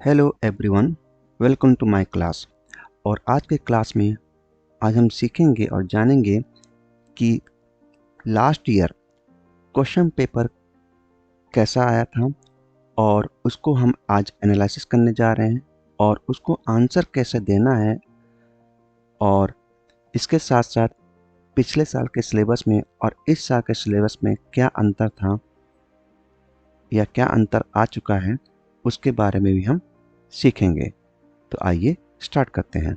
Hello everyone, welcome to my class. और आज के क्लास में आज हम सीखेंगे और जानेंगे कि लास्ट ईयर क्वेश्चन पेपर कैसा आया था और उसको हम आज एनालिसिस करने जा रहे हैं और उसको आंसर कैसे देना है। और इसके साथ साथ पिछले साल के सिलेबस में और इस साल के सिलेबस में क्या अंतर था या क्या अंतर आ चुका है उसके बारे में भी हम सीखेंगे। तो आइए स्टार्ट करते हैं।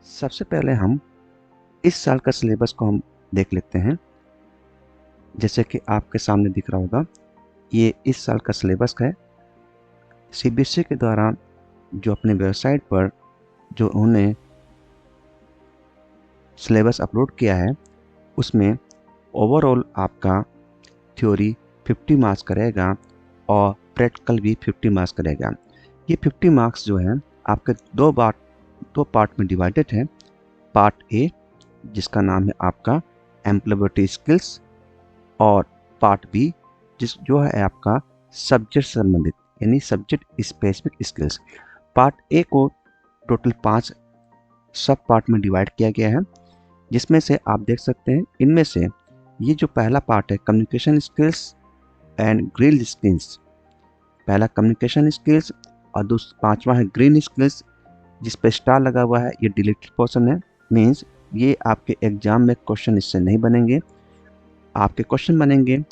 सबसे पहले हम इस साल का सिलेबस को हम देख लेते हैं। जैसे कि आपके सामने दिख रहा होगा, ये इस साल का सिलेबस है। सीबीएसई के द्वारा जो अपने वेबसाइट पर जो उन्होंने सिलेबस अपलोड किया है उसमें ओवरऑल आपका थ्योरी 50 मार्क्स करेगा और प्रैक्टिकल भी 50 मार्क्स करेगा। ये 50 मार्क्स जो है आपके दो पार्ट में डिवाइडेड है। पार्ट ए जिसका नाम है आपका एम्प्लॉयबिलिटी स्किल्स और पार्ट बी जो है आपका सब्जेक्ट संबंधित यानी subject specific skills. Part A को टोटल 5 सब पार्ट में डिवाइड किया गया है, जिसमें से आप देख सकते हैं इनमें से ये जो पहला पार्ट है communication skills and grill skills, पहला कम्युनिकेशन स्किल्स और पांचवा है ग्रीन स्किल्स जिस पे स्टार लगा हुआ है। ये डिलीटेड पोर्शन है, मीन्स ये आपके एग्जाम में क्वेश्चन इससे नहीं बनेंगे। आपके क्वेश्चन बनेंगे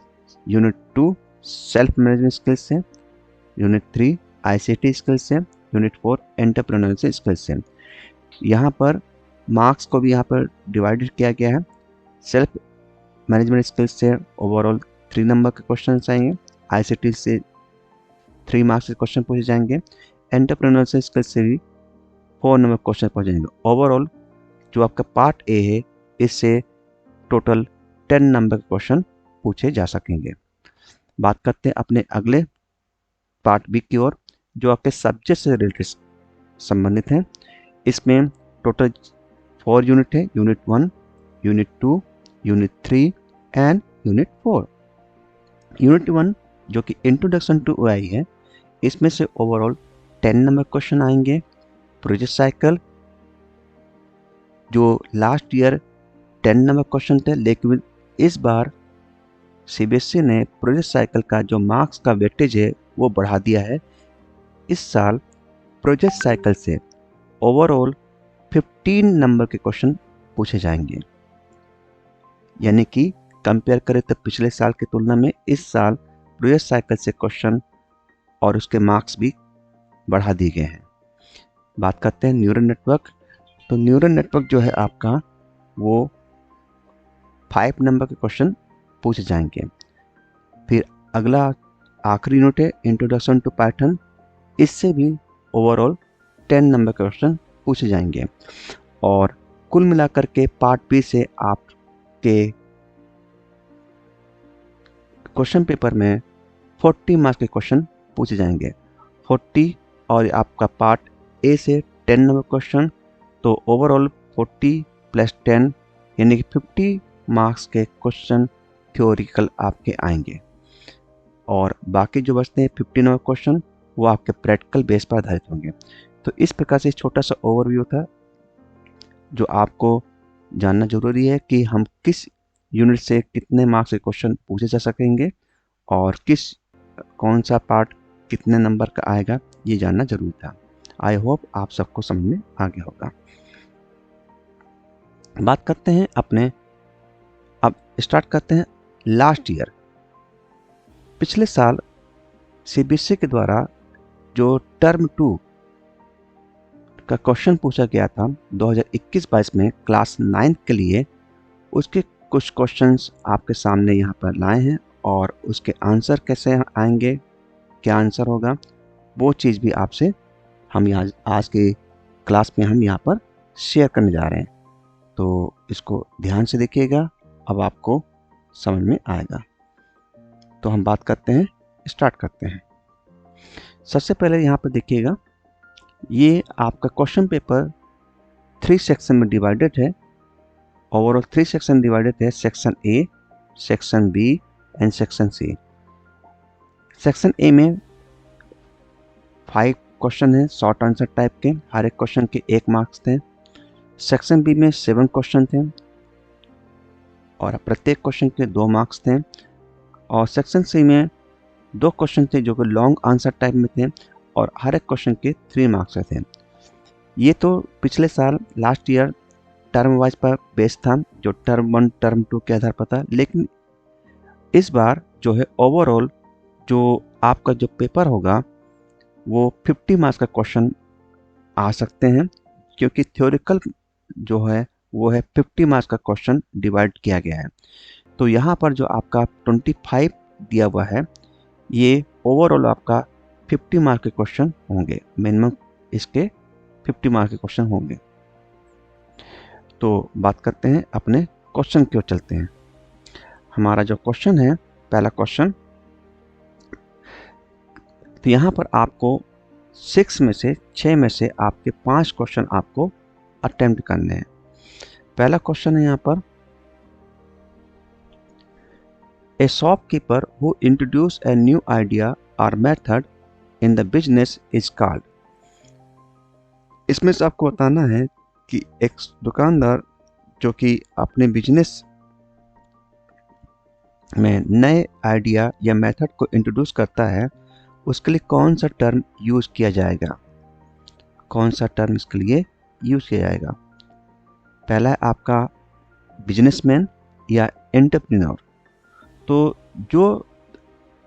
यूनिट 2 सेल्फ मैनेजमेंट स्किल्स से, यूनिट 3 आईसीटी स्किल्स से, यूनिट 4 एंटरप्रेन्योरशिप स्किल्स से। यहाँ पर मार्क्स को भी यहाँ पर डिवाइडेड किया गया है। सेल्फ मैनेजमेंट स्किल्स से ओवरऑल 3 नंबर के क्वेश्चन आएंगे, आईसीटी से 3 मार्क्स के क्वेश्चन पूछे जाएंगे, एंटरप्रेन्योरशिप स्किल्स से भी 4 नंबर क्वेश्चन पूछे जाएंगे। ओवरऑल जो आपका पार्ट ए है इससे टोटल 10 नंबर के क्वेश्चन पूछे जा सकेंगे। बात करते हैं अपने अगले पार्ट बी की ओर, जो आपके सब्जेक्ट से रिलेटेड संबंधित है। इसमें टोटल 4 यूनिट है, unit 1, unit 2, unit 3 and unit 4। Unit 1 जो कि इंट्रोडक्शन टू ओआई है, इसमें से ओवरऑल 10 नंबर क्वेश्चन आएंगे। प्रोजेक्ट साइकिल जो लास्ट ईयर 10 नंबर क्वेश्चन थे, लेकिन इस बार सीबीएसई ने प्रोजेक्ट साइकिल का जो मार्क्स का वेटेज है वो बढ़ा दिया है। इस साल प्रोजेक्ट साइकिल से ओवरऑल 15 नंबर के क्वेश्चन पूछे जाएंगे, यानी कि कंपेयर करें तो पिछले साल की तुलना में इस साल प्रोजेक्ट साइकिल से क्वेश्चन और उसके मार्क्स भी बढ़ा दिए गए हैं। बात करते हैं न्यूरल नेटवर्क। तो न्यूरल नेटवर्क जो है आपका वो 5 नंबर के क्वेश्चन पूछे जाएंगे। फिर अगला आखिरी यूनिट है इंट्रोडक्शन टू पाइथन, इससे भी ओवरऑल 10 नंबर के क्वेश्चन पूछे जाएंगे। और कुल मिलाकर के पार्ट बी से आपके क्वेश्चन पेपर में 40 मार्क्स के क्वेश्चन पूछे जाएंगे। 40 और आपका पार्ट ए से 10 नंबर क्वेश्चन, तो ओवरऑल 40 प्लस 10 यानी कि 50 मार्क्स के क्वेश्चन थ्योरिकल आपके आएंगे। और बाकी जो बचते हैं 50 नंबर क्वेश्चन वो आपके प्रैक्टिकल बेस पर आधारित होंगे। तो इस प्रकार से छोटा सा ओवरव्यू था जो आपको जानना जरूरी है कि हम किस यूनिट से कितने मार्क्स के क्वेश्चन पूछे जा सकेंगे और कौन सा पार्ट कितने नंबर का आएगा, ये जानना जरूरी था। आई होप आप सबको समझ में आ गया होगा। बात करते हैं अब स्टार्ट करते हैं लास्ट ईयर। पिछले साल सीबीएसई के द्वारा जो टर्म 2 का क्वेश्चन पूछा गया था 2021-22 में क्लास 9 के लिए, उसके कुछ क्वेश्चंस आपके सामने यहाँ पर लाए हैं और उसके आंसर कैसे आएंगे, क्या आंसर होगा, वो चीज़ भी आपसे हम आज के क्लास में हम यहाँ पर शेयर करने जा रहे हैं। तो इसको ध्यान से देखिएगा, अब आपको समझ में आएगा। तो हम बात करते हैं, स्टार्ट करते हैं। सबसे पहले यहाँ पर देखिएगा, ये आपका क्वेश्चन पेपर 3 सेक्शन में डिवाइडेड है। ओवरऑल 3 सेक्शन डिवाइडेड है, section A, section B and section C. Section A में 5 क्वेश्चन है शॉर्ट आंसर टाइप के, हर एक क्वेश्चन के 1 मार्क्स थे। सेक्शन बी में 7 क्वेश्चन थे और प्रत्येक क्वेश्चन के 2 मार्क्स थे। और सेक्शन सी में 2 क्वेश्चन थे जो कि लॉन्ग आंसर टाइप में थे और हर एक क्वेश्चन के 3 मार्क्स थे। ये तो पिछले साल लास्ट ईयर टर्म वाइज पर बेस था, जो टर्म 1 टर्म 2 के आधार पर था। लेकिन इस बार जो है ओवरऑल जो आपका जो पेपर होगा वो 50 मार्क्स का क्वेश्चन आ सकते हैं, क्योंकि थ्योरिकल जो है वो है 50 मार्क्स का क्वेश्चन डिवाइड किया गया है। तो यहाँ पर जो आपका 25 दिया हुआ है, ये ओवरऑल आपका 50 मार्क के क्वेश्चन होंगे, मिनिमम इसके 50 मार्क के क्वेश्चन होंगे। तो बात करते हैं अपने क्वेश्चन की ओर चलते हैं। हमारा जो क्वेश्चन है, पहला क्वेश्चन, तो यहाँ पर आपको 6 में से आपके 5 क्वेश्चन आपको अटेम्प्ट करने हैं। पहला क्वेश्चन है यहाँ पर, a shopkeeper who introduce a new idea or method in the business is called. इसमें से आपको बताना है कि एक दुकानदार जो कि अपने बिजनेस में नए आइडिया या मेथड को इंट्रोड्यूस करता है, उसके लिए कौन सा टर्म यूज किया जाएगा, कौन सा टर्म इसके लिए यूज किया जाएगा। पहला है आपका बिजनेसमैन या एंटरप्रेन्योर। तो जो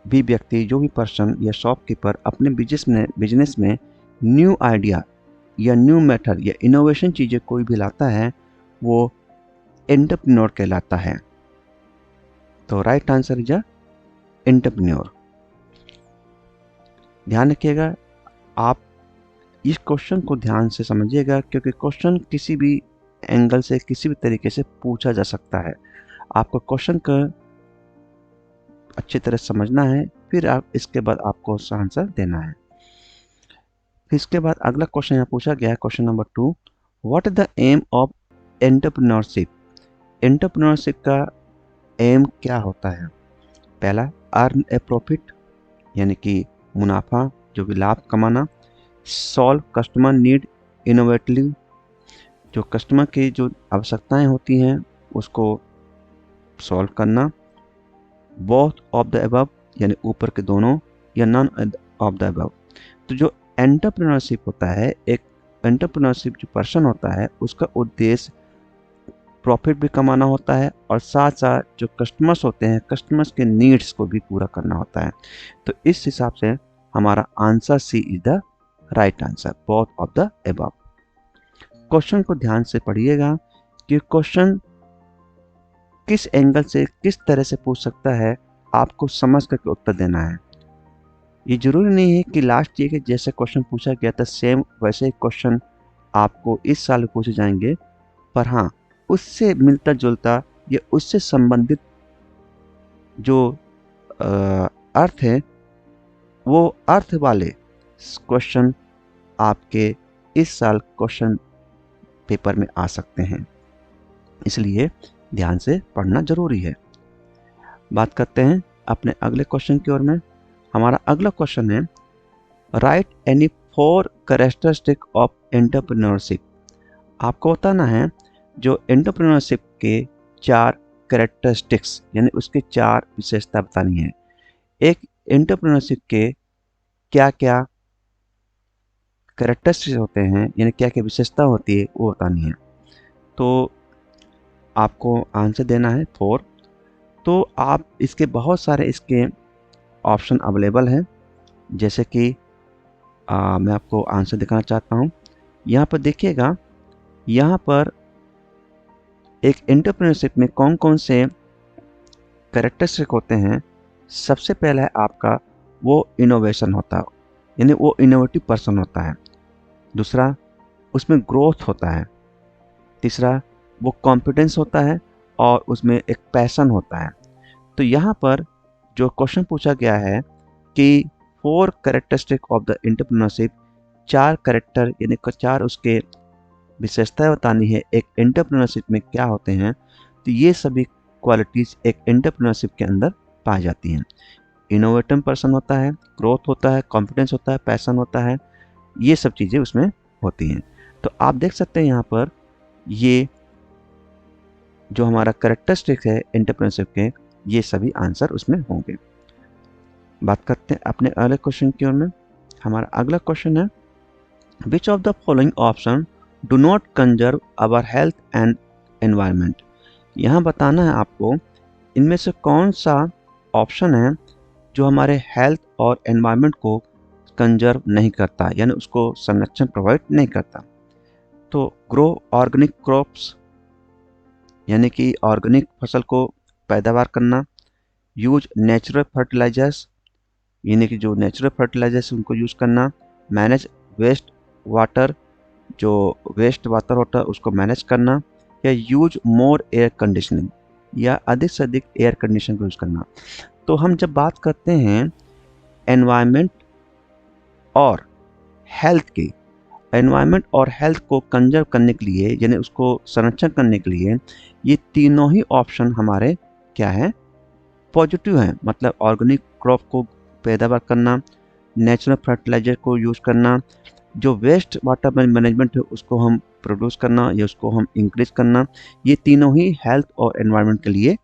भी व्यक्ति, जो भी पर्सन या शॉपकीपर अपने बिजनेस में न्यू आइडिया या न्यू मेथड या इनोवेशन चीज़ें कोई भी लाता है, वो एंटरप्रेन्योर कहलाता है। तो राइट आंसर इज एंटरप्रेन्योर। ध्यान रखिएगा, आप इस क्वेश्चन को ध्यान से समझिएगा, क्योंकि क्वेश्चन किसी भी एंगल से किसी भी तरीके से पूछा जा सकता है। आपको क्वेश्चन का अच्छी तरह समझना है, फिर आप इसके बाद आपको उसका आंसर देना है। फिर इसके बाद अगला क्वेश्चन यहाँ पूछा गया है, question number 2, what is the aim of entrepreneurship. Entrepreneurship का एम क्या होता है। पहला, अर्न ए प्रॉफिट, यानी कि मुनाफा, जो कि लाभ कमाना। सॉल्व कस्टमर नीड इनोवेटिवली, जो कस्टमर की जो आवश्यकताएं होती हैं उसको सॉल्व करना। बोथ ऑफ द अबव, यानी ऊपर के दोनों, या नन ऑफ द अबव। तो जो एंटरप्रेन्योरशिप होता है, एक एंटरप्रेन्योरशिप जो पर्सन होता है, उसका उद्देश्य प्रॉफिट भी कमाना होता है और साथ साथ जो कस्टमर्स होते हैं, कस्टमर्स के नीड्स को भी पूरा करना होता है। तो इस हिसाब से हमारा answer C is the right answer, both of the above. Question को ध्यान से पढ़िएगा कि क्वेश्चन किस एंगल से किस तरह से पूछ सकता है, आपको समझ करके उत्तर देना है। ये जरूरी नहीं है कि लास्ट ईयर के जैसे क्वेश्चन पूछा गया था सेम वैसे ही क्वेश्चन आपको इस साल पूछे जाएंगे, पर हाँ, उससे मिलता जुलता या उससे संबंधित जो अर्थ है, वो अर्थ वाले क्वेश्चन आपके इस साल क्वेश्चन पेपर में आ सकते हैं, इसलिए ध्यान से पढ़ना जरूरी है। बात करते हैं अपने अगले क्वेश्चन की ओर में। हमारा अगला क्वेश्चन है, right any 4 characteristic of entrepreneurship. आपको बताना है जो एंटरप्रेन्योरशिप के 4 कैरेक्टरिस्टिक्स, यानी उसके 4 विशेषता बतानी है। एक एंटरप्रेन्योरशिप के क्या क्या कैरेक्टरिस्टिक्स होते हैं, यानी क्या क्या विशेषता होती है, वो बतानी है। तो आपको आंसर देना है 4। तो आप इसके बहुत सारे इसके ऑप्शन अवेलेबल हैं, जैसे कि मैं आपको आंसर दिखाना चाहता हूँ। यहाँ पर देखिएगा, यहाँ पर एक एंटरप्रेन्योरशिप में कौन कौन से कैरेक्टरिस्टिक होते हैं। सबसे पहला है आपका वो इनोवेशन होता है, यानी वो इनोवेटिव पर्सन होता है। दूसरा, उसमें ग्रोथ होता है। तीसरा, वो कॉन्फिडेंस होता है और उसमें एक पैशन होता है। तो यहाँ पर जो क्वेश्चन पूछा गया है कि 4 characteristic of the entrepreneurship, 4 character यानी 4 उसके विशेषताएं बतानी है एक एंटरप्रेन्योरशिप में क्या होते हैं, तो ये सभी क्वालिटीज़ एक एंटरप्रेन्योरशिप के अंदर पाई जाती हैं। इनोवेटिव पर्सन होता है, ग्रोथ होता है, कॉन्फिडेंस होता है, पैशन होता है, ये सब चीज़ें उसमें होती हैं। तो आप देख सकते हैं यहाँ पर ये जो हमारा कैरेक्टरिस्टिक है एंटरप्रेन्योरशिप के, ये सभी आंसर उसमें होंगे। बात करते हैं अपने अगले क्वेश्चन की ओर में। हमारा अगला क्वेश्चन है which of the following option do not conserve our health and environment. यहाँ बताना है आपको इनमें से कौन सा ऑप्शन है जो हमारे हेल्थ और एनवायरनमेंट को कंजर्व नहीं करता, यानी उसको संरक्षण प्रोवाइड नहीं करता। तो ग्रो ऑर्गेनिक क्रॉप्स, यानी कि ऑर्गेनिक फसल को पैदावार करना, यूज नेचुरल फर्टिलाइजर्स, यानी कि जो नेचुरल फर्टिलाइजर्स उनको यूज़ करना, मैनेज वेस्ट वाटर, जो वेस्ट वाटर होता है उसको मैनेज करना, या यूज मोर एयर कंडीशनिंग, या अधिक से अधिक एयर कंडीशन को यूज़ करना। तो हम जब बात करते हैं एनवायरनमेंट और हेल्थ की, एनवायरनमेंट और हेल्थ को कंजर्व करने के लिए, यानी उसको संरक्षण करने के लिए, ये तीनों ही ऑप्शन हमारे क्या है, पॉजिटिव हैं। मतलब ऑर्गेनिक क्रॉप को पैदावार करना, नेचुरल फर्टिलाइजर को यूज़ करना, जो वेस्ट वाटर मैनेजमेंट है उसको हम प्रोड्यूस करना या उसको हम इंक्रीज करना, ये तीनों ही हेल्थ और एनवायरनमेंट के लिए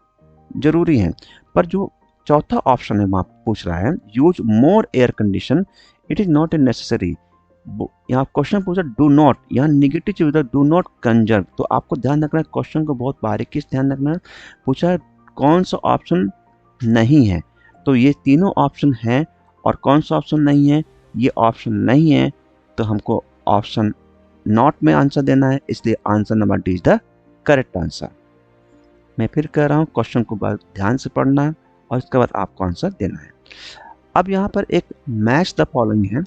ज़रूरी हैं। पर जो चौथा ऑप्शन है वहाँ पूछ रहा है use more air condition, it is not a necessary. यहाँ क्वेश्चन पूछा डू नॉट, यहाँ निगेटिव चीज होता है डू नॉट कंजर्व। तो आपको ध्यान रखना है, क्वेश्चन को बहुत बारीकी से ध्यान रखना है। पूछा है कौन सा ऑप्शन नहीं है, तो ये तीनों ऑप्शन हैं और कौन सा ऑप्शन नहीं है, ये ऑप्शन नहीं है, तो हमको ऑप्शन नॉट में आंसर देना है, इसलिए answer number D is the correct answer. मैं फिर कह रहा हूँ क्वेश्चन को ध्यान से पढ़ना है और इसके बाद आपको आंसर देना है। अब यहाँ पर एक मैच द फॉलोइंग है,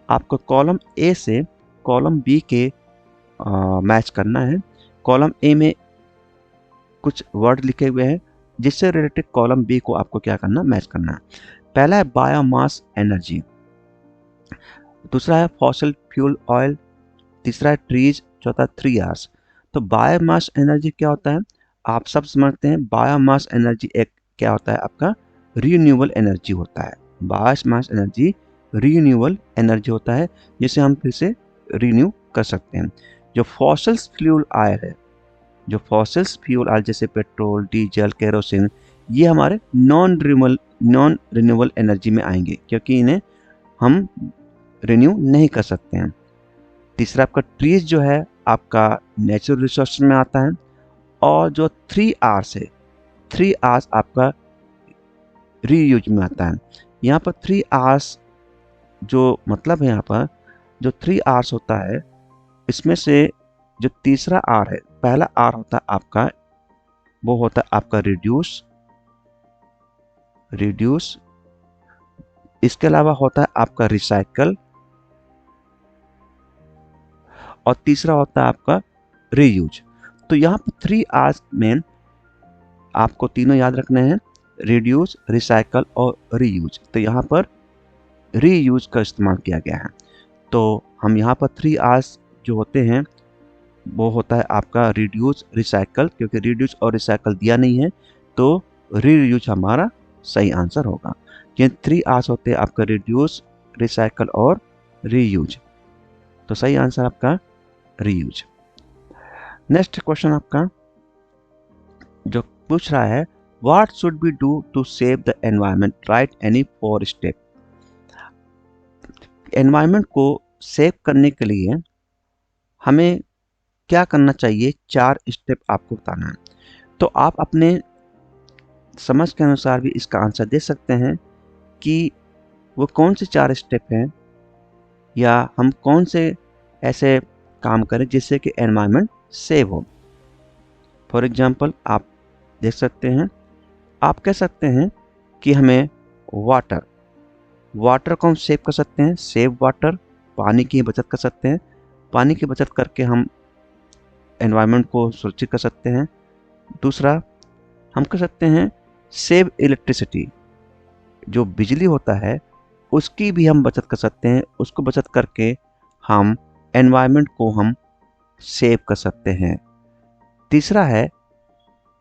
आपको कॉलम ए से कॉलम बी के मैच करना है। कॉलम ए में कुछ वर्ड लिखे हुए हैं जिससे रिलेटेड कॉलम बी को आपको क्या करना, मैच करना है। पहला है बायोमास एनर्जी, दूसरा है फॉसिल फ्यूल ऑयल, तीसरा है ट्रीज, चौथा 3 आवर्स। तो बायोमास एनर्जी क्या होता है, आप सब समझते हैं। बायोमास एनर्जी एक क्या होता है, आपका रीन्यूएबल एनर्जी होता है। बायोमास एनर्जी रीन्यूएबल एनर्जी होता है जिसे हम फिर से रीन्यू कर सकते हैं। जो फॉसिल फ्यूल ऑयल है, जो फॉसिल फ्यूल ऑयल जैसे पेट्रोल, डीजल, केरोसिन, ये हमारे नॉन रिन्यूएबल एनर्जी में आएंगे क्योंकि इन्हें हम रिन्यू नहीं कर सकते हैं। तीसरा आपका ट्रीज जो है आपका नेचुरल रिसोर्स में आता है। और जो 3 आवर्स है, 3 आवर्स आपका रीयूज में आता है। यहाँ पर 3 आवर्स जो मतलब है, यहाँ पर जो 3 आवर्स होता है इसमें से जो तीसरा आर है, पहला आर होता है आपका, वो होता है आपका रिड्यूस, इसके अलावा होता है आपका रिसाइकल, और तीसरा होता है आपका रीयूज। तो यहाँ पर 3 आवर्स में आपको तीनों याद रखने हैं, रिड्यूस, रिसाइकल और रीयूज। तो यहाँ पर रीयूज का इस्तेमाल किया गया है। तो हम यहाँ पर 3 आवर्स जो होते हैं वो होता है आपका रिड्यूस, रिसाइकल, क्योंकि रिड्यूस और रिसाइकल दिया नहीं है तो रीयूज हमारा सही आंसर होगा। ये 3 आवर्स होते हैं आपका रिड्यूस, रिसाइकल और रीयूज, तो सही आंसर आपका रीयूज। नेक्स्ट क्वेश्चन आपका जो पूछ रहा है what should be do to save the environment, right any 4 step. Environment को सेव करने के लिए हमें क्या करना चाहिए, 4 स्टेप आपको बताना है। तो आप अपने समझ के अनुसार भी इसका आंसर दे सकते हैं कि वो कौन से 4 स्टेप हैं या हम कौन से ऐसे काम करें जिससे कि एनवायरनमेंट सेव हो। फॉर एग्जांपल आप देख सकते हैं, आप कह सकते हैं कि हमें वाटर को हम सेव कर सकते हैं, सेव वाटर, पानी की बचत कर सकते हैं। पानी की बचत करके हम एनवायरनमेंट को सुरक्षित कर सकते हैं। दूसरा हम कर सकते हैं सेव इलेक्ट्रिसिटी, जो बिजली होता है उसकी भी हम बचत कर सकते हैं। उसको बचत करके हम एनवायरनमेंट को हम सेव कर सकते हैं। तीसरा है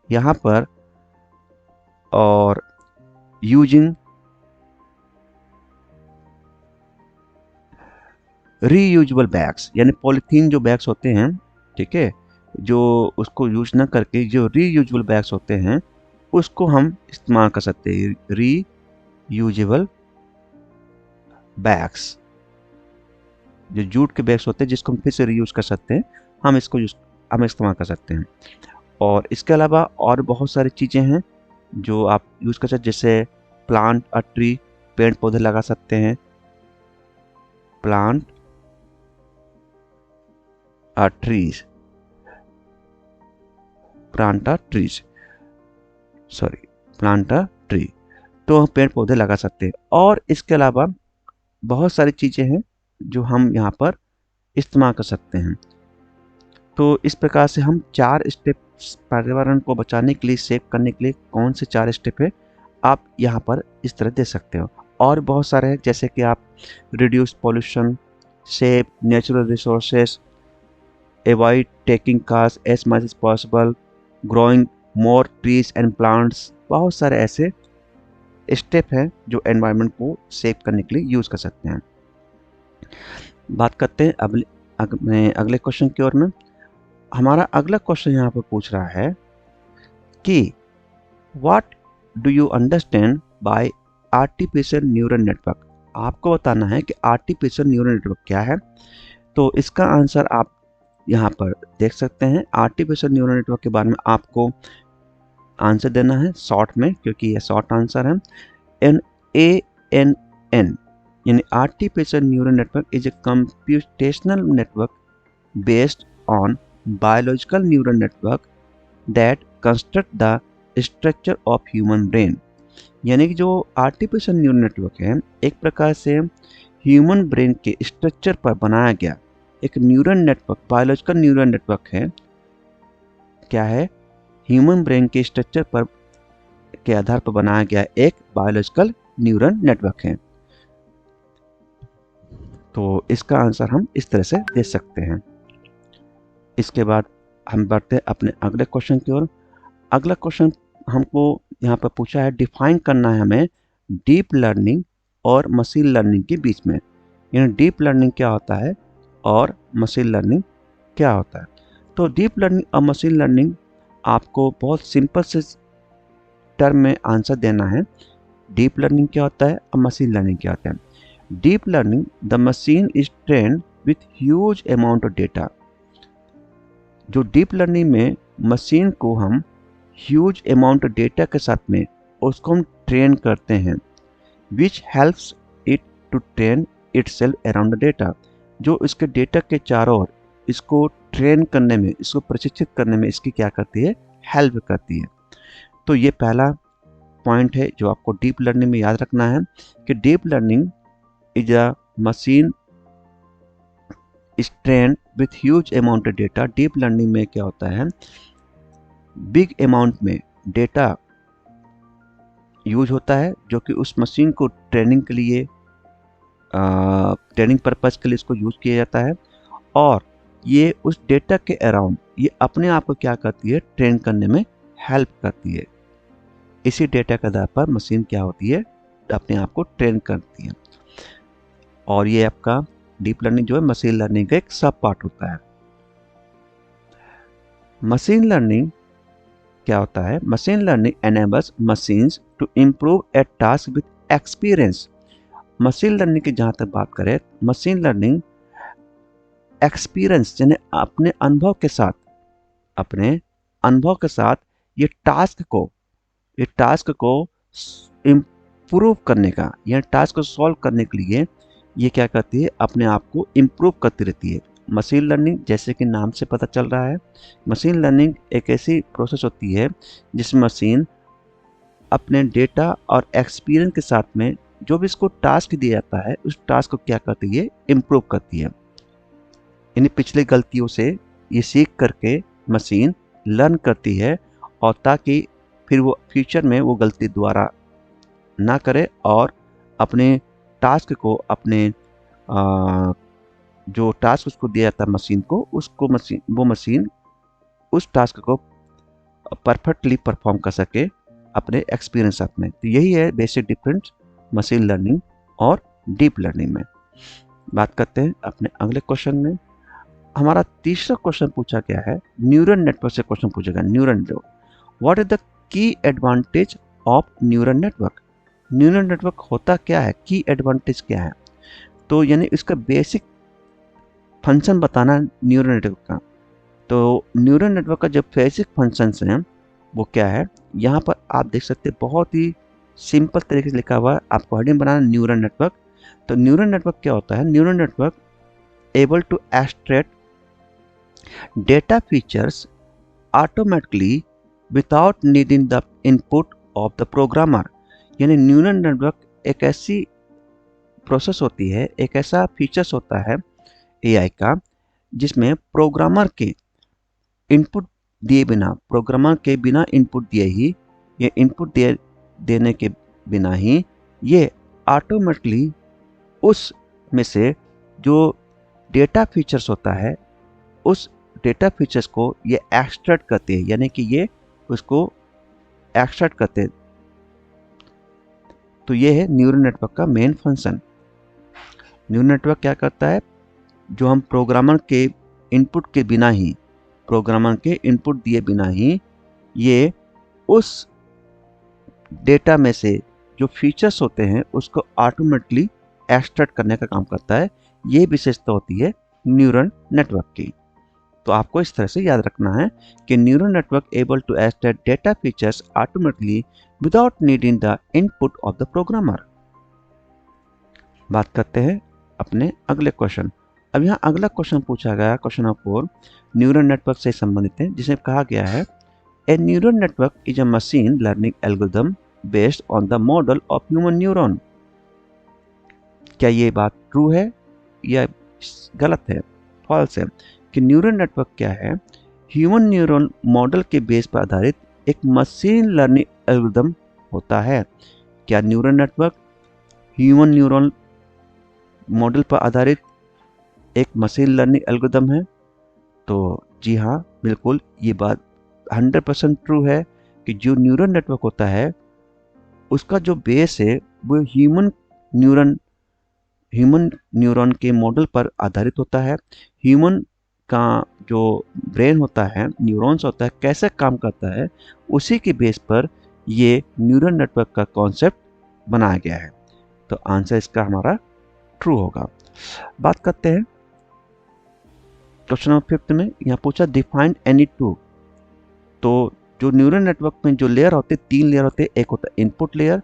यहाँ पर और यूजिंग रीयूजेबल बैग्स, यानी पॉलीथीन जो बैग्स होते हैं, ठीक है, जो उसको यूज ना करके जो रीयूजेबल बैग्स होते हैं उसको हम इस्तेमाल कर सकते हैं। रीयूजेबल बैग्स, जो जूट के बैग्स होते हैं जिसको हम फिर से रीयूज कर सकते हैं, हम इस्तेमाल कर सकते हैं। और इसके अलावा और बहुत सारी चीज़ें हैं जो आप यूज़ कर सकते हैं, जैसे प्लांट अ ट्री, पेड़ पौधे लगा सकते हैं। Plant a trees, plant a trees, sorry, plant a tree, तो हम पेड़ पौधे लगा सकते हैं। और इसके अलावा बहुत सारी चीज़ें हैं जो हम यहाँ पर इस्तेमाल कर सकते हैं। तो इस प्रकार से हम 4 स्टेप्स पर्यावरण को बचाने के लिए, सेव करने के लिए कौन से 4 स्टेप है आप यहाँ पर इस तरह दे सकते हो। और बहुत सारे हैं, जैसे कि आप reduce pollution, save natural resources, avoid taking cars as much as possible, growing more trees and plants. बहुत सारे ऐसे स्टेप हैं जो एनवायरनमेंट को सेव करने के लिए यूज़ कर सकते हैं। बात करते हैं अगले क्वेश्चन की ओर में। हमारा अगला क्वेश्चन यहाँ पर पूछ रहा है कि what do you understand by artificial neural network. आपको बताना है कि आर्टिफिशियल न्यूरल नेटवर्क क्या है। तो इसका आंसर आप यहाँ पर देख सकते हैं। आर्टिफिशियल न्यूरल नेटवर्क के बारे में आपको आंसर देना है शॉर्ट में, क्योंकि यह शॉर्ट आंसर है। ANN यानी artificial neural network is a computational network based on biological neural network that construct the structure of human brain. यानी कि जो आर्टिफिशियल न्यूरल नेटवर्क है, एक प्रकार से ह्यूमन ब्रेन के स्ट्रक्चर पर बनाया गया एक neural network, biological neural network है। क्या है? ह्यूमन ब्रेन के स्ट्रक्चर पर के आधार पर बनाया गया एक बायोलॉजिकल न्यूरल नेटवर्क है। तो इसका आंसर हम इस तरह से दे सकते हैं। इसके बाद हम बढ़ते हैं अपने अगले क्वेश्चन की ओर। अगला क्वेश्चन हमको यहाँ पर पूछा है, डिफाइन करना है हमें डीप लर्निंग और मशीन लर्निंग के बीच में। यानी डीप लर्निंग क्या होता है और मशीन लर्निंग क्या होता है। तो डीप लर्निंग और मशीन लर्निंग आपको बहुत सिंपल से टर्म में आंसर देना है। डीप लर्निंग क्या होता है और मशीन लर्निंग क्या होता है। Deep learning, the machine is trained with huge amount of data. जो डीप लर्निंग में मशीन को हम ह्यूज अमाउंट ऑफ डेटा के साथ में उसको हम ट्रेन करते हैं, which helps it to train itself around the data. जो इसके डेटा के चारों ओर इसको ट्रेन करने में, इसको प्रशिक्षित करने में इसकी क्या करती है, हेल्प करती है। तो ये पहला पॉइंट है जो आपको डीप लर्निंग में याद रखना है कि deep learning is a machine is trained with huge amount of data. Deep learning में क्या होता है, बिग अमाउंट में डेटा यूज होता है जो कि उस मशीन को ट्रेनिंग के लिए, ट्रेनिंग पर्पज़ के लिए इसको यूज किया जाता है। और ये उस डेटा के अराउंड ये अपने आप को क्या करती है, ट्रेन करने में हेल्प करती है। इसी डेटा के आधार पर मशीन क्या होती है, अपने आप को ट्रेन करती है। और ये आपका डीप लर्निंग जो है मशीन लर्निंग का एक सब पार्ट होता है। मशीन लर्निंग क्या होता है, machine learning enables machines to improve a task with experience. Machine learning की जहाँ तक बात करें, मशीन लर्निंग एक्सपीरियंस यानी अपने अनुभव के साथ ये टास्क को इम्प्रूव करने का, यह टास्क को सॉल्व करने के लिए ये क्या करती है, अपने आप को इम्प्रूव करती रहती है। मशीन लर्निंग जैसे कि नाम से पता चल रहा है, मशीन लर्निंग एक ऐसी प्रोसेस होती है जिसमें मशीन अपने डेटा और एक्सपीरियंस के साथ में जो भी इसको टास्क दिया जाता है उस टास्क को क्या करती है, इम्प्रूव करती है। यानी पिछली गलतियों से ये सीख करके मशीन लर्न करती है, और ताकि फिर वो फ्यूचर में वो गलती दोबारा ना करे और अपने टास्क को, अपने जो टास्क उसको दिया जाता है मशीन को, उसको वो मशीन उस टास्क को परफेक्टली परफॉर्म कर सके अपने एक्सपीरियंस साथ में। तो यही है बेसिक डिफरेंस मशीन लर्निंग और डीप लर्निंग में। बात करते हैं अपने अगले क्वेश्चन में। हमारा तीसरा क्वेश्चन पूछा गया है, न्यूरल नेटवर्क से क्वेश्चन पूछा गया। Neural network, what is the key advantage of neural network? Neural network होता क्या है, की एडवांटेज क्या है? तो यानी इसका बेसिक फंक्शन बताना न्यूरल नेटवर्क का। तो न्यूरल नेटवर्क का जो बेसिक फंक्शंस हैं वो क्या है, यहाँ पर आप देख सकते हैं बहुत ही सिंपल तरीके से लिखा हुआ है। आपको हेडिंग बनाना न्यूरल नेटवर्क। तो न्यूरल नेटवर्क क्या होता है? Neural network able to extract data features automatically without needing the input of the programmer। यानी न्यूरल नेटवर्क एक ऐसी प्रोसेस होती है, एक ऐसा फीचर्स होता है एआई का, जिसमें प्रोग्रामर के इनपुट दिए बिना, प्रोग्रामर के बिना इनपुट दिए ही, ये इनपुट देने के बिना ही ये ऑटोमेटिकली उस में से जो डेटा फीचर्स होता है, उस डेटा फीचर्स को ये एक्सट्रैक्ट करते हैं, यानी कि ये उसको एक्सट्रैक्ट करते हैं। तो ये है न्यूरल नेटवर्क का मेन फंक्शन। न्यूरल नेटवर्क क्या करता है, जो हम प्रोग्रामर के इनपुट के बिना ही, प्रोग्रामर के इनपुट दिए बिना ही ये उस डेटा में से जो फीचर्स होते हैं उसको ऑटोमेटिकली एक्सट्रैक्ट करने का काम करता है। ये विशेषता होती है न्यूरल नेटवर्क की। तो आपको इस तरह से याद रखना है कि neural network able to extract data features automatically without needing the input of the programmer. बात करते हैं अपने अगले क्वेश्चन। अब यहाँ अगला क्वेश्चन पूछा गया, क्वेश्चन नंबर 4 न्यूरल नेटवर्क से संबंधित है, जिसमें कहा गया है a neural network is a machine learning algorithm based on the model of human neuron. क्या ये बात ट्रू है या गलत है, फॉल्स है? कि न्यूरल नेटवर्क क्या है, ह्यूमन न्यूरॉन मॉडल के बेस पर आधारित एक मशीन लर्निंग एल्गोरिथम होता है। क्या neural network human neuron model पर आधारित एक मशीन लर्निंग एल्गोरिथम है? तो जी हाँ, बिल्कुल ये बात 100% ट्रू है कि जो न्यूरल नेटवर्क होता है उसका जो बेस है वो ह्यूमन न्यूरॉन के मॉडल पर आधारित होता है। ह्यूमन का जो ब्रेन होता है, न्यूरॉन्स होता है, कैसे काम करता है, उसी के बेस पर ये न्यूरल नेटवर्क का कॉन्सेप्ट बनाया गया है। तो आंसर इसका हमारा ट्रू होगा। बात करते हैं क्वेश्चन नंबर 5 में। यहाँ पूछा डिफाइन एनी टू। तो जो न्यूरल नेटवर्क में जो लेयर होते हैं, 3 लेयर होते हैं। एक होता है इनपुट लेयर,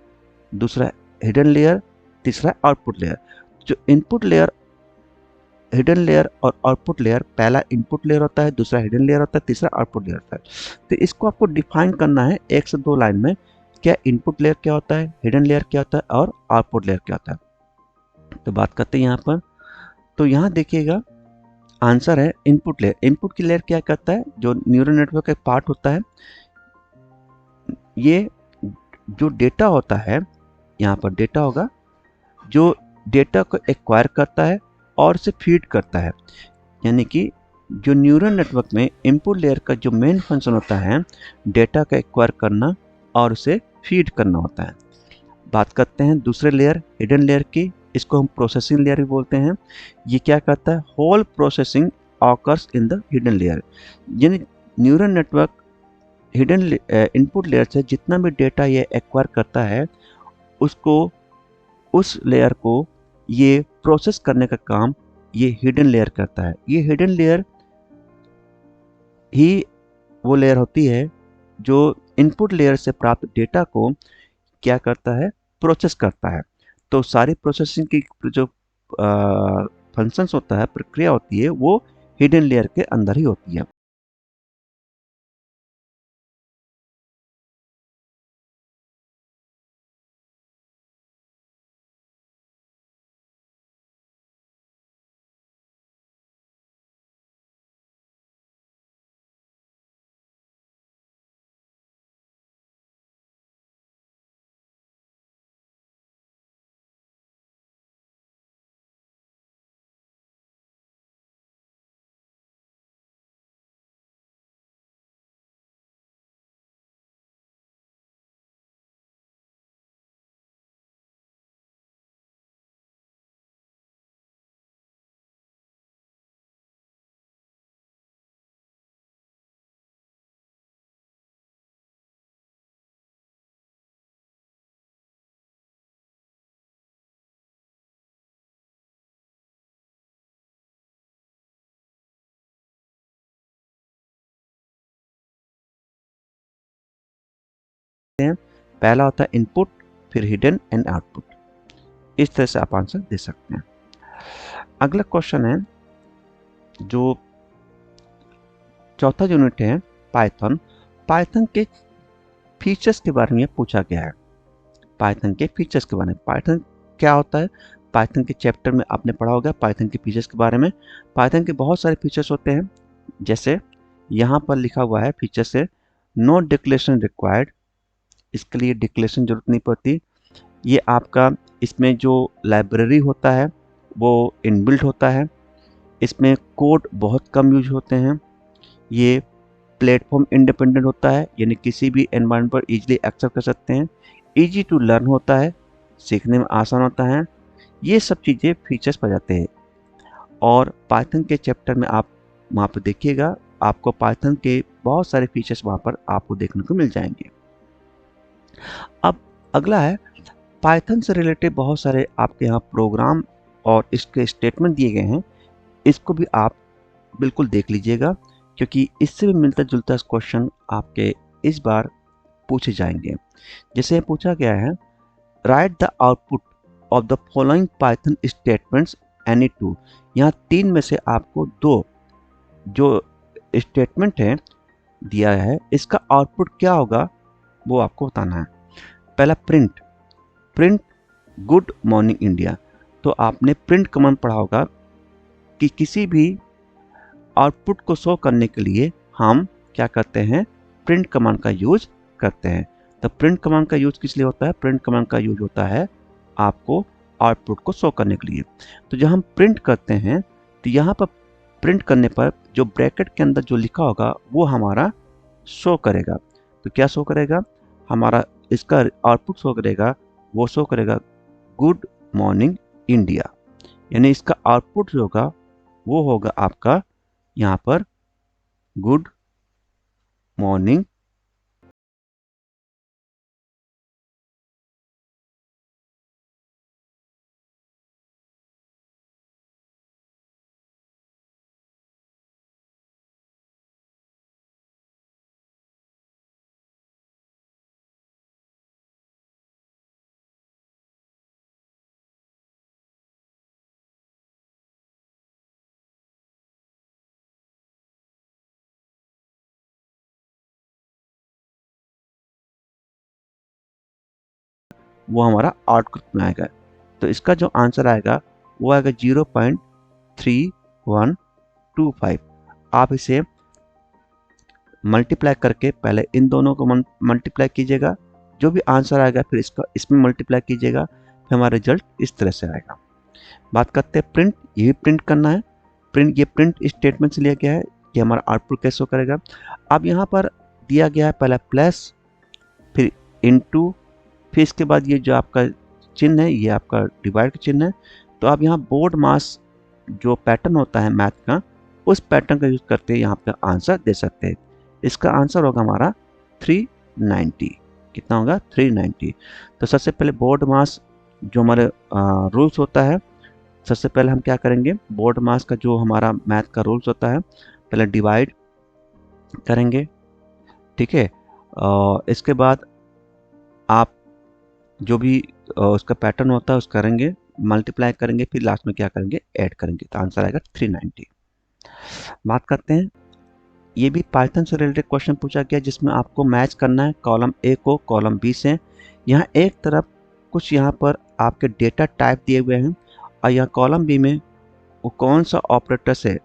दूसरा हिडन लेयर, तीसरा आउटपुट लेयर। जो इनपुट लेयर, हिडन लेयर और आउटपुट लेयर, पहला इनपुट लेयर होता है, दूसरा हिडन लेयर होता है, तीसरा आउटपुट लेयर होता है। तो इसको आपको डिफाइन करना है 1 से 2 लाइन में। क्या इनपुट लेयर क्या होता है, हिडन लेयर क्या होता है और आउटपुट लेयर क्या होता है? तो बात करते हैं यहाँ पर। तो यहाँ देखिएगा आंसर है इनपुट लेयर। इनपुट की लेयर क्या करता है, जो न्यूरल नेटवर्क का पार्ट होता है, ये जो डेटा होता है, यहाँ पर डेटा होगा, जो डेटा को एक्वायर करता है और उसे फीड करता है। यानी कि जो न्यूरल नेटवर्क में इनपुट लेयर का जो मेन फंक्शन होता है, डेटा का एक्वायर करना और उसे फीड करना होता है। बात करते हैं दूसरे लेयर, हिडन लेयर की। इसको हम प्रोसेसिंग लेयर भी बोलते हैं। ये क्या करता है, whole processing occurs in the hidden layer. यानी neural network hidden input layer से जितना भी डेटा ये एक्वायर करता है, उसको, उस लेयर को ये प्रोसेस करने का काम ये हिडन लेयर करता है। ये हिडन लेयर ही वो लेयर होती है जो इनपुट लेयर से प्राप्त डेटा को क्या करता है, प्रोसेस करता है। तो सारी प्रोसेसिंग की जो फंक्शंस होता है, प्रक्रिया होती है, वो हिडन लेयर के अंदर ही होती है। हैं। पहला होता है इनपुट, फिर हिडन एंड आउटपुट। इस तरह से आप आंसर दे सकते हैं। अगला क्वेश्चन है, जो चौथा यूनिट है पाइथन। पाइथन के फीचर्स के बारे में पूछा गया है। पाइथन के फीचर्स के बारे में, पाइथन क्या होता है, पाइथन के चैप्टर में आपने पढ़ा होगा पाइथन के फीचर्स के बारे में। पाइथन के बहुत सारे फीचर्स होते हैं, जैसे यहाँ पर लिखा हुआ है फीचर से नो डिक्लेरेशन रिक्वायर्ड, इसके लिए डिक्लेरेशन जरूरत नहीं पड़ती। ये आपका इसमें जो लाइब्रेरी होता है वो इनबिल्ट होता है। इसमें कोड बहुत कम यूज होते हैं। ये प्लेटफॉर्म इंडिपेंडेंट होता है, यानी किसी भी एनवायरनमेंट पर इजीली एक्सेस कर सकते हैं। इजी टू लर्न होता है, सीखने में आसान होता है। ये सब चीज़ें फीचर्स पाए जाते हैं। और पाइथन के चैप्टर में आप वहाँ पर देखिएगा, आपको पाइथन के बहुत सारे फीचर्स वहाँ पर आपको देखने को मिल जाएंगे। अब अगला है, पाइथन से रिलेटेड बहुत सारे आपके यहाँ प्रोग्राम और इसके स्टेटमेंट दिए गए हैं। इसको भी आप बिल्कुल देख लीजिएगा, क्योंकि इससे भी मिलता जुलता क्वेश्चन आपके इस बार पूछे जाएंगे। जैसे पूछा गया है, right the output of the following Python statements any two. यहाँ 3 में से आपको 2 जो स्टेटमेंट है दिया है, इसका आउटपुट क्या होगा वो आपको बताना है। पहला print, print good morning India. तो आपने प्रिंट कमांड पढ़ा होगा कि किसी भी आउटपुट को शो करने के लिए हम क्या करते हैं, प्रिंट कमांड का यूज करते हैं। तो प्रिंट कमांड का यूज किस लिए होता है, प्रिंट कमांड का यूज होता है आपको आउटपुट को शो करने के लिए। तो जब हम प्रिंट करते हैं तो यहाँ पर प्रिंट करने पर जो ब्रैकेट के अंदर जो लिखा होगा वो हमारा शो करेगा। तो क्या शो करेगा, हमारा इसका आउटपुट शो करेगा, वो शो करेगा गुड मॉर्निंग इंडिया। यानी इसका आउटपुट जो होगा वो होगा आपका यहाँ पर गुड मॉर्निंग वो हमारा आउटपुट में आएगा। तो इसका जो आंसर आएगा वो आएगा 0.3125। आप इसे मल्टीप्लाई करके पहले इन दोनों को मल्टीप्लाई कीजिएगा, जो भी आंसर आएगा फिर इसका इसमें मल्टीप्लाई कीजिएगा, फिर हमारा रिजल्ट इस तरह से आएगा। बात करते हैं प्रिंट, ये भी प्रिंट करना है। प्रिंट, ये प्रिंट स्टेटमेंट से लिया गया है कि हमारा आउटपुट कैसे करेगा। अब यहाँ पर दिया गया है पहला प्लस, फिर इनटू, फिर इसके बाद ये जो आपका चिन्ह है ये आपका डिवाइड का चिन्ह है। तो आप यहाँ बोर्ड मास जो पैटर्न होता है मैथ का, उस पैटर्न का यूज करते यहाँ पे आंसर दे सकते हैं। इसका आंसर होगा हमारा 390। कितना होगा, 390। तो सबसे पहले बोर्ड मास जो हमारे रूल्स होता है, सबसे पहले हम क्या करेंगे, बोर्ड मास का जो हमारा मैथ का रूल्स होता है पहले डिवाइड करेंगे, ठीक है। इसके बाद आप जो भी उसका पैटर्न होता है उसका करेंगे, मल्टीप्लाई करेंगे, फिर लास्ट में क्या करेंगे, ऐड करेंगे, तो आंसर आएगा 390। बात करते हैं, ये भी पाइथन से रिलेटेड क्वेश्चन पूछा गया जिसमें आपको मैच करना है कॉलम ए को कॉलम बी से। यहाँ एक तरफ कुछ यहाँ पर आपके डेटा टाइप दिए हुए हैं और यहाँ कॉलम बी में वो कौन सा ऑपरेटर्स है,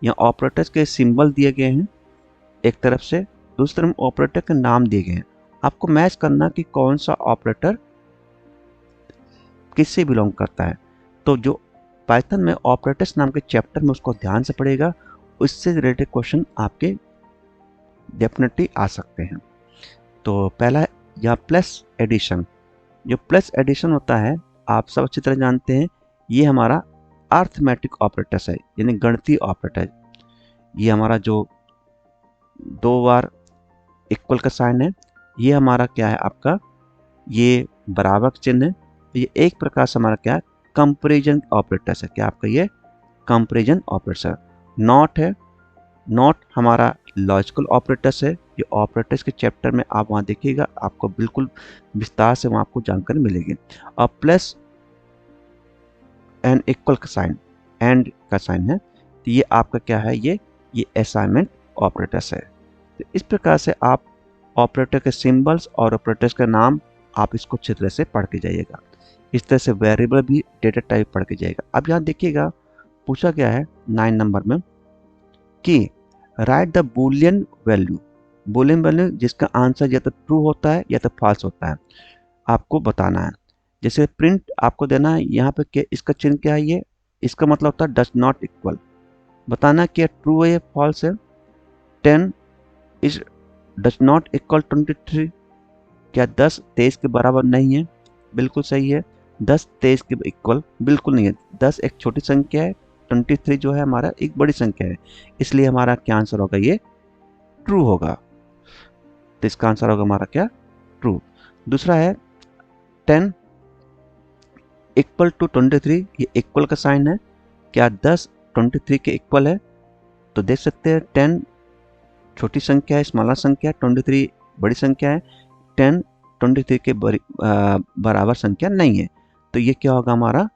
यहाँ ऑपरेटर्स के सिंबल दिए गए हैं एक तरफ से, दूसरी तरफ ऑपरेटर के नाम दिए गए हैं। आपको मैच करना कि कौन सा ऑपरेटर किससे बिलोंग करता है। तो जो पाइथन में ऑपरेटर्स नाम के चैप्टर में उसको ध्यान से पढ़ेगा, उससे रिलेटेड क्वेश्चन आपके डेफिनेटली आ सकते हैं। तो पहला यहाँ प्लस एडिशन, जो प्लस एडिशन होता है आप सब अच्छी तरह जानते हैं, ये हमारा अर्थमेटिक ऑपरेटर्स है, यानी गणितीय ऑपरेटर। ये हमारा जो 2 बार इक्वल का साइन है, ये हमारा क्या है आपका, ये बराबर चिन्ह है। ये एक प्रकार से हमारा क्या है, कंपैरिजन ऑपरेटर्स है। क्या आपका ये कंपैरिजन ऑपरेटर। नॉट है, नॉट हमारा लॉजिकल ऑपरेटर्स है, ये ऑपरेटर्स के चैप्टर में आप वहाँ देखिएगा, आपको बिल्कुल विस्तार से वहाँ आपको जानकारी मिलेगी। और प्लस एंड इक्वल का साइन, एंड का साइन है, तो ये आपका क्या है, ये असाइनमेंट ऑपरेटर्स है। तो इस प्रकार से आप ऑपरेटर के सिंबल्स और ऑपरेटर्स का नाम आप इसको अच्छी तरह से पढ़ के जाइएगा। इस तरह से वेरिएबल भी डेटा टाइप पढ़ के जाइएगा। अब यहाँ देखिएगा पूछा गया है 9 नंबर में कि right the Boolean value, Boolean value जिसका आंसर या तो ट्रू होता है या तो फॉल्स होता है, आपको बताना है। जैसे प्रिंट आपको देना है, यहाँ पे क्या इसका चिन्ह क्या है, ये इसका मतलब होता है डज नॉट इक्वल, बताना क्या ट्रू है या फॉल्स है। 10 इज डज नॉट इक्वल 23, क्या 10 23 के बराबर नहीं है, बिल्कुल सही है। 10 23 के इक्वल बिल्कुल नहीं है, 10 एक छोटी संख्या है, 23 जो है हमारा एक बड़ी संख्या है, इसलिए हमारा क्या आंसर होगा, ये ट्रू होगा। तो इसका आंसर होगा हमारा क्या, ट्रू। दूसरा है 10 इक्वल टू 23, ये इक्वल का साइन है, क्या 10 23 के इक्वल है, तो देख सकते हैं 10 छोटी संख्या है, स्मॉलर संख्या है, 23 बड़ी संख्या है, 10 23 के बराबर संख्या नहीं है, तो ये क्या होगा हमारा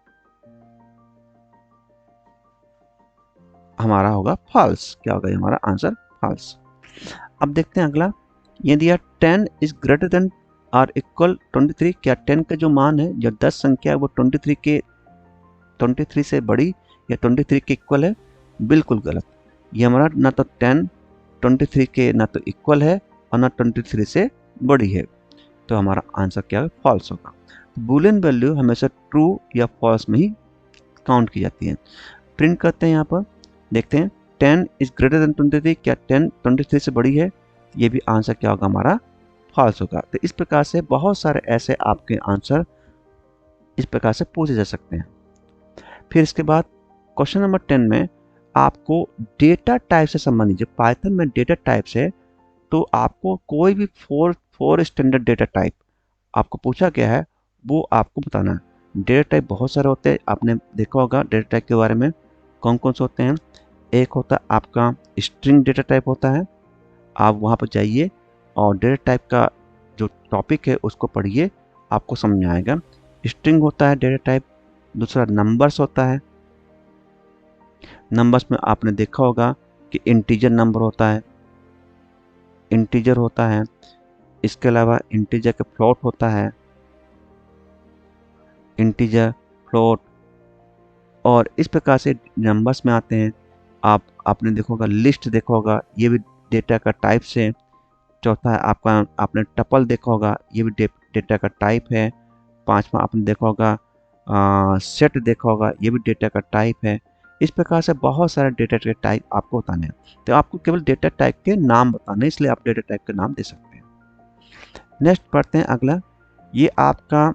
होगा फॉल्स। क्या होगा ये हमारा आंसर, फॉल्स। अब देखते हैं अगला, ये दिया 10 इज ग्रेटर देन और इक्वल 23, क्या 10 का जो मान है, जो 10 संख्या है वो 23 से बड़ी या 23 के इक्वल है, बिल्कुल गलत। ये हमारा ना तो 10 23 के ना तो इक्वल है और ना 23 से बड़ी है, तो हमारा आंसर क्या है, फॉल्स होगा। बूलियन वैल्यू हमेशा ट्रू या फॉल्स में ही काउंट की जाती है। प्रिंट करते हैं, यहाँ पर देखते हैं 10 इज ग्रेटर देन 23, क्या 10 23 से बड़ी है, ये भी आंसर क्या होगा हमारा, फॉल्स होगा। तो इस प्रकार से बहुत सारे ऐसे आपके आंसर इस प्रकार से पूछे जा सकते हैं। फिर इसके बाद क्वेश्चन नंबर 10 में आपको डेटा टाइप से संबंधित, जो पाइथन में डेटा टाइप्स है, तो आपको कोई भी फोर स्टैंडर्ड डेटा टाइप आपको पूछा गया है, वो आपको बताना है। डेटा टाइप बहुत सारे होते हैं, आपने देखा होगा डेटा टाइप के बारे में, कौन कौन से होते हैं। एक होता है आपका स्ट्रिंग डेटा टाइप होता है, आप वहाँ पर जाइए और डेटा टाइप का जो टॉपिक है उसको पढ़िए, आपको समझ में आएगा। स्ट्रिंग होता है डेटा टाइप। दूसरा नंबर्स होता है, नंबर्स में आपने देखा होगा कि इंटीजर नंबर होता है, इंटीजर होता है। इसके अलावा इंटीजर का फ्लोट होता है, इंटीजर, फ्लोट, और इस प्रकार से नंबर्स में आते हैं। आपने देखा होगा लिस्ट देखा होगा, ये भी डेटा का टाइप से। चौथा है आपका, आपने टपल देखा होगा, ये भी डेटा का टाइप है। पांचवा आपने देखा होगा सेट देखा होगा, ये भी डेटा का टाइप है। इस प्रकार से बहुत सारे डेटा के टाइप आपको बताने हैं, तो आपको केवल डेटा टाइप के नाम बताने, इसलिए आप डेटा टाइप के नाम दे सकते हैं। नेक्स्ट पढ़ते हैं अगला, ये आपका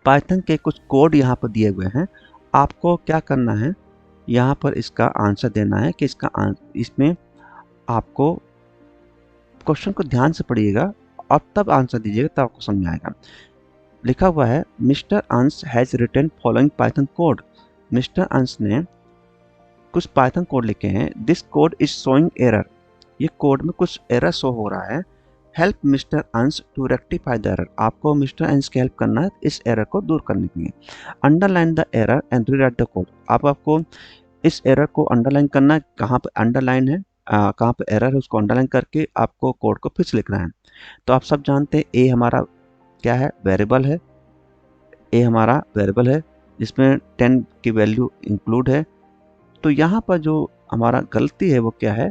पाइथन के कुछ कोड यहाँ पर दिए हुए हैं। आपको क्या करना है, यहाँ पर इसका आंसर देना है कि इसमें आपको क्वेश्चन को ध्यान से पढ़िएगा और तब आंसर दीजिएगा, तब आपको समझ आएगा। लिखा हुआ है mister Ansh has written following Python code. Mister Ansh ने कुछ पाइथन कोड लिखे हैं। This code is showing error, ये कोड में कुछ एरर शो हो रहा है। Help mister Ansh to rectify the error, आपको मिस्टर अंश की हेल्प करना है इस एरर को दूर करने के लिए। Underline the error and rewrite the code, आपको इस एरर को अंडरलाइन करना है, कहाँ पे अंडरलाइन है, कहाँ पे एरर है, उसको अंडरलाइन करके आपको कोड को फिर से लिखना है। तो आप सब जानते हैं ए हमारा क्या है, वेरिएबल है। ए हमारा वेरिएबल है जिसमें 10 की वैल्यू इंक्लूड है। तो यहाँ पर जो हमारा गलती है वो क्या है,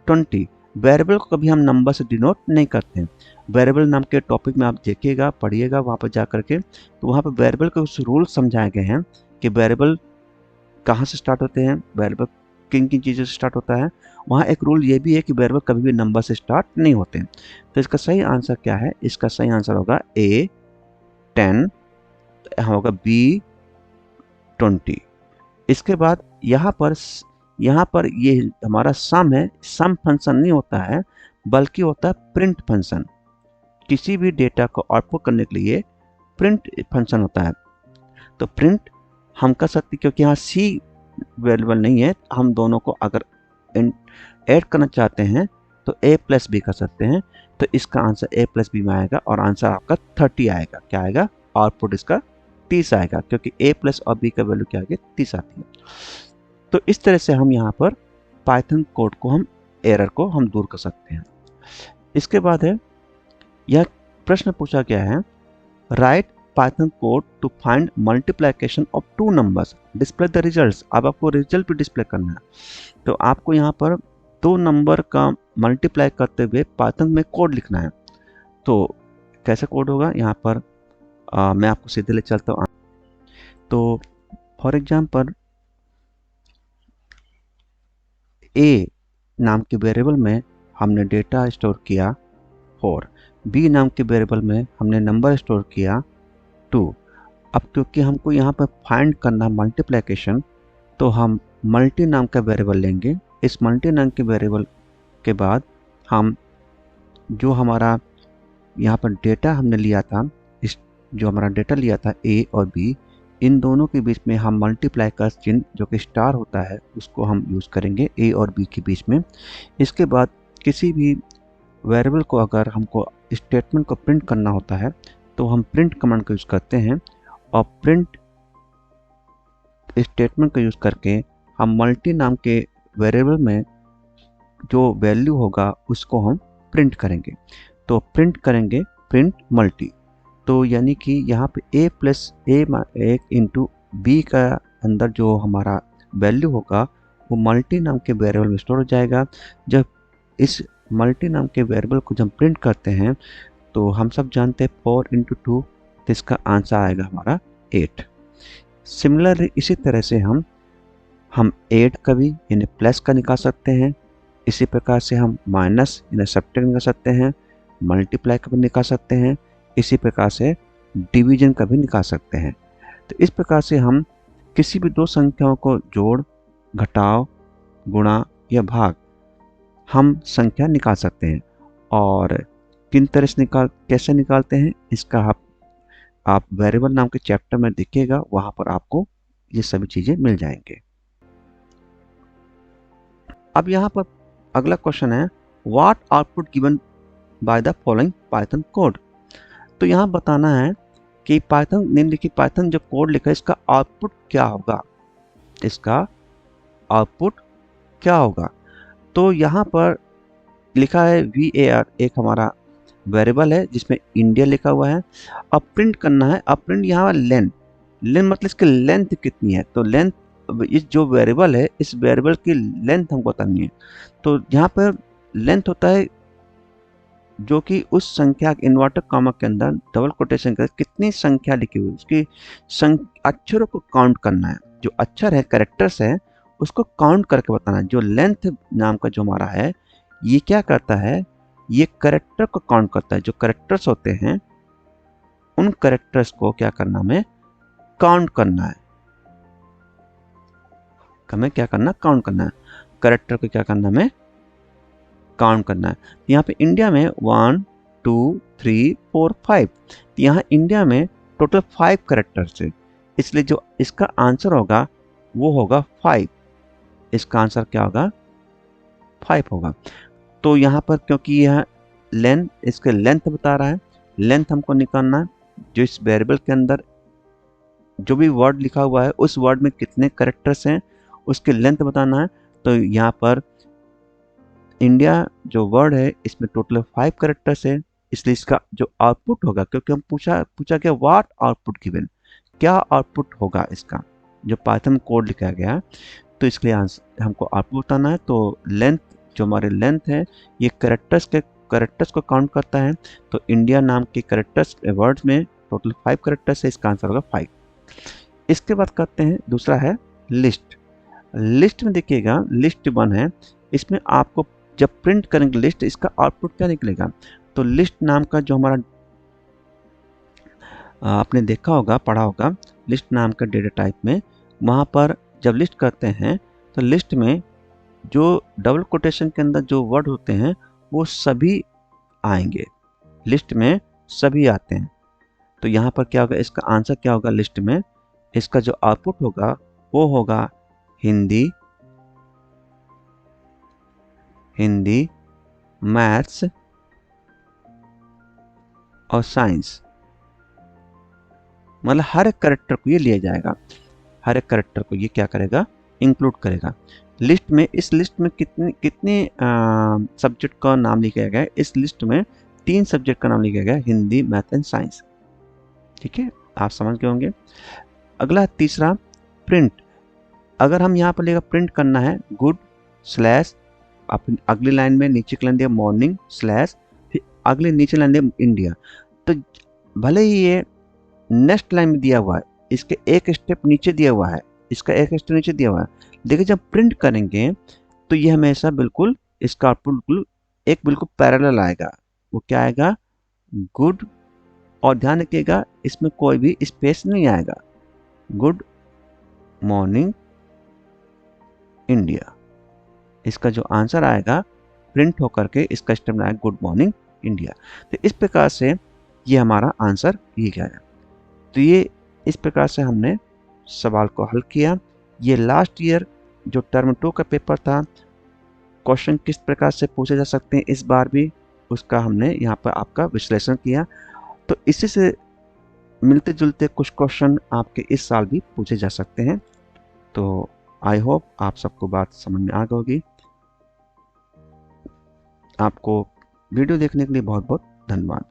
20। वेरिएबल को कभी हम नंबर से डिनोट नहीं करते हैं। वेरिएबल नाम के टॉपिक में आप देखिएगा, पढ़िएगा वहाँ पर जा करके, तो वहाँ पर वेरिएबल के कुछ रूल समझाए गए हैं कि वेरिएबल कहाँ से स्टार्ट होते हैं, वेरिएबल किन किन चीज़ों से स्टार्ट होता है। वहाँ एक रूल ये भी है कि वेरिएबल कभी भी नंबर से स्टार्ट नहीं होते हैं। तो इसका सही आंसर क्या है, इसका सही आंसर होगा A 10, होगा B 20। इसके बाद यहाँ पर ये हमारा सम है, सम फंक्शन नहीं होता है बल्कि होता है प्रिंट फंक्शन। किसी भी डेटा को आउटपुट करने के लिए प्रिंट फंक्शन होता है। तो प्रिंट हम कर सकते, क्योंकि यहाँ C अवेलेबल नहीं है, हम दोनों को अगर ऐड करना चाहते हैं तो a प्लस बी कर सकते हैं। तो इसका आंसर a प्लस बी में आएगा और आंसर आपका 30 आएगा। क्या आएगा? आउटपुट इसका 30 आएगा, क्योंकि a प्लस और b का वैल्यू क्या आएगी? 30 आती है। तो इस तरह से हम यहाँ पर पाइथन कोड को हम एरर को हम दूर कर सकते हैं। इसके बाद है, यह प्रश्न पूछा गया है, write Python code to find multiplication of two numbers, display the results. अब आपको रिजल्ट भी डिस्प्ले करना है, तो आपको यहाँ पर दो नंबर का मल्टीप्लाई करते हुए पाइथन में कोड लिखना है। तो कैसा कोड होगा यहाँ पर मैं आपको सीधे ले चलता हूँ। तो फॉर एग्जाम्पल ए नाम के वेरिएबल में हमने डेटा स्टोर किया 4, बी नाम के वेरिएबल में हमने नंबर स्टोर किया 2। अब क्योंकि हमको यहाँ पर फाइंड करना मल्टीप्लिकेशन, तो हम मल्टी नाम का वेरिएबल लेंगे। इस मल्टी नाम के वेरिएबल के बाद हम जो हमारा यहाँ पर डेटा हमने लिया था, इस जो हमारा डेटा लिया था ए और बी, इन दोनों के बीच में हम मल्टीप्लाई का चिन्ह जो कि स्टार होता है उसको हम यूज़ करेंगे ए और बी के बीच में। इसके बाद किसी भी वेरिएबल को अगर हमको स्टेटमेंट को प्रिंट करना होता है तो हम प्रिंट कमांड का यूज़ करते हैं, और प्रिंट स्टेटमेंट का यूज़ करके हम मल्टी नाम के वेरिएबल में जो वैल्यू होगा उसको हम प्रिंट करेंगे। तो प्रिंट करेंगे प्रिंट मल्टी। तो यानी कि यहाँ पे a plus a into b का अंदर जो हमारा वैल्यू होगा वो मल्टी नाम के वेरिएबल में स्टोर हो जाएगा। जब इस मल्टी नाम के वेरिएबल को जब प्रिंट करते हैं तो हम सब जानते हैं 4 इंटू 2, तो इसका आंसर आएगा हमारा 8। सिमिलरली इसी तरह से हम ऐड का भी यानी प्लस का निकाल सकते हैं। इसी प्रकार से हम माइनस यानी सब्ट्रैक्ट निकाल सकते हैं, मल्टीप्लाई का भी निकाल सकते हैं, इसी प्रकार से डिवीजन का भी निकाल सकते हैं। तो इस प्रकार से हम किसी भी दो संख्याओं को जोड़, घटाव, गुणा या भाग हम संख्या निकाल सकते हैं। और किन तरह से कैसे निकालते हैं इसका आप वेरिएबल नाम के चैप्टर में देखिएगा, वहाँ पर आपको ये सभी चीज़ें मिल जाएंगे। अब यहाँ पर अगला क्वेश्चन है, what output given by the following Python code. तो यहाँ बताना है कि पाइथन निम्नलिखित पाइथन जो कोड लिखा है इसका आउटपुट क्या होगा, इसका आउटपुट क्या होगा। तो यहाँ पर लिखा है var, एक हमारा वेरिएबल है जिसमें इंडिया लिखा हुआ है। अब प्रिंट करना है, अब प्रिंट यहाँ लेंथ मतलब इसकी लेंथ कितनी है। तो लेंथ, इस जो वेरिएबल है इस वेरिएबल की लेंथ हमको बतानी है। तो यहाँ पर लेंथ होता है जो कि उस संख्या इन्वर्टर कॉमा के अंदर डबल कोटेशन के कितनी संख्या लिखी हुई उसकी अक्षरों को काउंट करना है। जो अक्षर है कैरेक्टर्स है उसको काउंट करके बताना है। जो लेंथ नाम का जो हमारा है ये क्या करता है, ये कैरेक्टर को काउंट करता है। जो कैरेक्टर्स होते हैं उन कैरेक्टर्स को क्या करना, हमें काउंट करना है। हमें क्या करना, काउंट करना है। कैरेक्टर को क्या करना, हमें काउंट करना है। यहाँ पे इंडिया में 1 2 3 4 5, यहाँ इंडिया में टोटल 5 कैरेक्टर्स है, इसलिए जो इसका आंसर होगा वो होगा 5। इसका आंसर क्या होगा, 5 होगा। तो यहाँ पर क्योंकि यह लेंथ, इसके लेंथ बता रहा है, लेंथ हमको निकालना है। जो इस वेरिएबल के अंदर जो भी वर्ड लिखा हुआ है उस वर्ड में कितने कैरेक्टर्स हैं उसके लेंथ बताना है। तो यहाँ पर इंडिया जो वर्ड है इसमें टोटल 5 कैरेक्टर्स है, इसलिए इसका जो आउटपुट होगा, क्योंकि हम पूछा गया व्हाट आउटपुट गिवन, क्या आउटपुट होगा इसका जो पाइथन कोड लिखा गया, तो इसके लिए आंसर हमको आउटपुट बताना है। तो लेंथ, जो हमारे लेंथ है ये कैरेक्टर्स को काउंट करता है। तो इंडिया नाम के कैरेक्टर्स वर्ड्स में टोटल 5 कैरेक्टर्स है, इसका आंसर होगा 5। इसके बाद करते हैं, दूसरा है लिस्ट। लिस्ट में देखिएगा लिस्ट 1 है, इसमें आपको जब प्रिंट करेंगे लिस्ट, इसका आउटपुट क्या निकलेगा। तो लिस्ट नाम का जो हमारा आपने देखा होगा, पढ़ा होगा, लिस्ट नाम का डेटा टाइप में, वहाँ पर जब लिस्ट करते हैं तो लिस्ट में जो डबल कोटेशन के अंदर जो वर्ड होते हैं वो सभी आएंगे, लिस्ट में सभी आते हैं। तो यहाँ पर क्या होगा, इसका आंसर क्या होगा, लिस्ट में इसका जो आउटपुट होगा वो होगा हिंदी, मैथ्स और साइंस, मतलब हर एक करेक्टर को ये लिया जाएगा, हर एक करेक्टर को ये क्या करेगा, इंक्लूड करेगा लिस्ट में। इस लिस्ट में कितने कितने सब्जेक्ट का नाम लिखा गया है, इस लिस्ट में 3 सब्जेक्ट का नाम लिखा गया है, हिंदी, मैथ एंड साइंस। ठीक है, आप समझ गए होंगे। अगला तीसरा प्रिंट, अगर हम यहाँ पर लेगा प्रिंट करना है गुड स्लैश, आप अगली लाइन में नीचे की लाइन दिया मॉर्निंग स्लैश, फिर अगले नीचे लाइन दिया इंडिया। तो भले ही ये नेक्स्ट लाइन में दिया हुआ है, इसके एक स्टेप नीचे दिया हुआ है, इसका एक स्टेप नीचे दिया हुआ है, देखिए जब प्रिंट करेंगे तो ये हमेशा बिल्कुल इसका आउटपुट बिल्कुल पैरेलल आएगा। वो क्या आएगा, गुड, और ध्यान रखिएगा इसमें कोई भी स्पेस नहीं आएगा, गुड मॉर्निंग इंडिया। इसका जो आंसर आएगा प्रिंट होकर के इसका स्टेप आएगा गुड मॉर्निंग इंडिया। तो इस प्रकार से ये हमारा आंसर ये क्या है। तो ये इस प्रकार से हमने सवाल को हल किया। ये लास्ट ईयर जो टर्म 2 का पेपर था, क्वेश्चन किस प्रकार से पूछे जा सकते हैं इस बार भी, उसका हमने यहाँ पर आपका विश्लेषण किया। तो इसी से मिलते जुलते कुछ क्वेश्चन आपके इस साल भी पूछे जा सकते हैं। तो आई होप आप सबको बात समझ में आ गई होगी। आपको वीडियो देखने के लिए बहुत बहुत धन्यवाद।